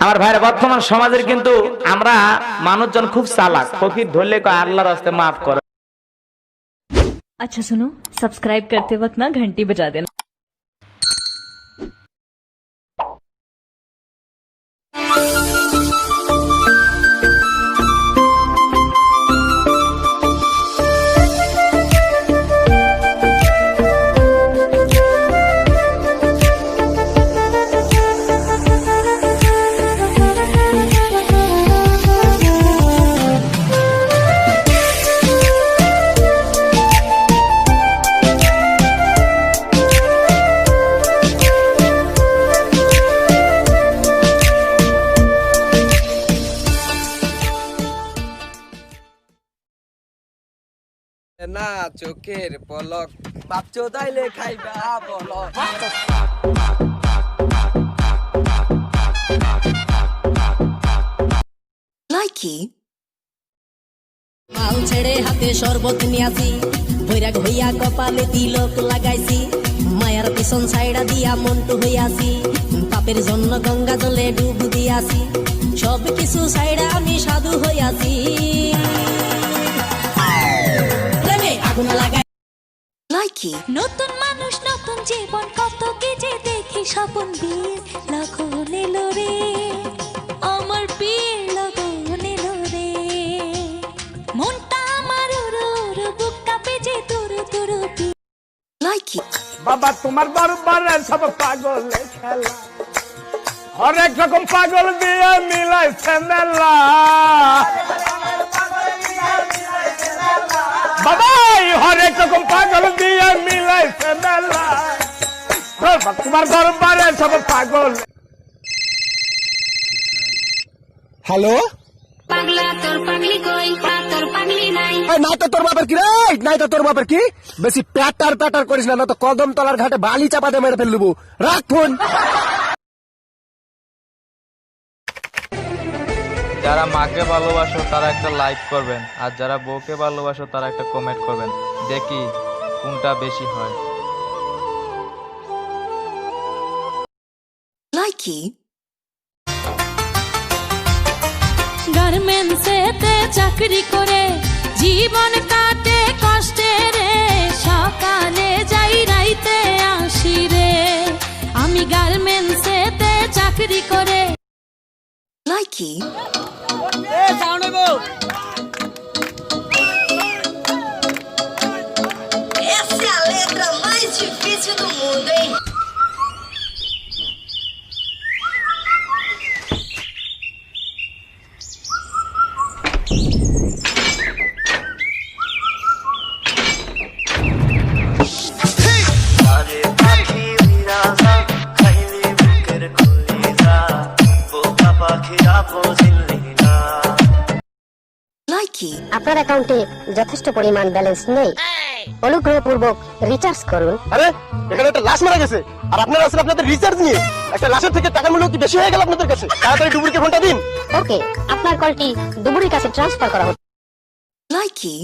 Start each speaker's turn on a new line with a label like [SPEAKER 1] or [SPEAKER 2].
[SPEAKER 1] আমার ভাইরা বর্তমান সমাজের কিন্তু আমরা মানুষজন খুব চালাক, ফকির ধরলে কয় আল্লাহর রাস্তে মাফ করে।
[SPEAKER 2] अच्छा सुनो, सब्सक्राइब करते वक्त ना घंटी बजा देना।
[SPEAKER 3] না চোখের পলক বাপ চোদাইলে খাইবা বলো।
[SPEAKER 4] লাইকি মাল ছেড়ে হাতে শরবত নিয়াছি, বৈরাগ হইয়া কপালে তিলক লাগাইছি, মায়ার পিছন ছাইড়া দিয়া মন্টু হইয়াছি, পাপের জন্য গঙ্গা জলে ডুব দিয়াছি, সব কিছু ছাইড়া আমি সাধু হইয়াছি। আগুন লাগাই লাইকি
[SPEAKER 5] নতুন মানুষ নতুন জীবন কত কিছু দেখি স্বপন বীর লগন এলো রে, আমার বীর লগন এলো রে, মনটা আমার উড়ু উড়ু বুক কাঁপে যে তুরু তুরু
[SPEAKER 4] লাইকি
[SPEAKER 6] বাবা তোমার দরবারে সব পাগল খেলা, হরেক রকম পাগল দিয়ে মিলাইছে মেলা। বাবাই হরেক রকম পাগল দিয়ে মিলাইছে মেলা, তোমার দরবারে সব পাগল।
[SPEAKER 7] হ্যালো,
[SPEAKER 5] পাগলা তোর পাগলি কই তোর পাগলি নাই,
[SPEAKER 7] নাই তো তোর বাপের কি রে, নাই তো তোর বাপের কি, বেশি প্যাটার প্যাটার করিস না, তো কদম তলার ঘাটে বালি চাপাতে মেরে ফেললুবু। রাখ ফোন।
[SPEAKER 8] যারা মাকে ভালোবাসো তারা একটা লাইক করবেন, আর যারা বউকে ভালোবাসো তারা একটা কমেন্ট করবেন, দেখি কোনটা বেশি হয়।
[SPEAKER 4] লাইকি
[SPEAKER 5] গার্মেন্টসেতে চাকরি করে জীবন কাটে কষ্টে রে, সকালে যাই রাইতে আসি রে, আমি গার্মেন্টসেতে চাকরি করে।
[SPEAKER 4] Likee essa é a letra mais difícil do mundo, hein? Likee
[SPEAKER 9] আপনার অ্যাকাউন্টে যথেষ্ট পরিমাণ ব্যালেন্স নেই, অনুগ্রহপূর্বক রিচার্জ করুন।
[SPEAKER 7] আরে এখানে একটা লাশ মারা গেছে, আর আপনারা আছেন আপনাদের রিচার্জ নিয়ে। একটা লাশের থেকে টাকার মূল্য কি বেশি হয়ে গেল আপনাদের কাছে? তাড়াতাড়ি ডুবুরিকে ফোনটা দিন।
[SPEAKER 9] ওকে, আপনার কলটি দুবুরির কাছে ট্রান্সফার করা হচ্ছে।
[SPEAKER 4] লাইকি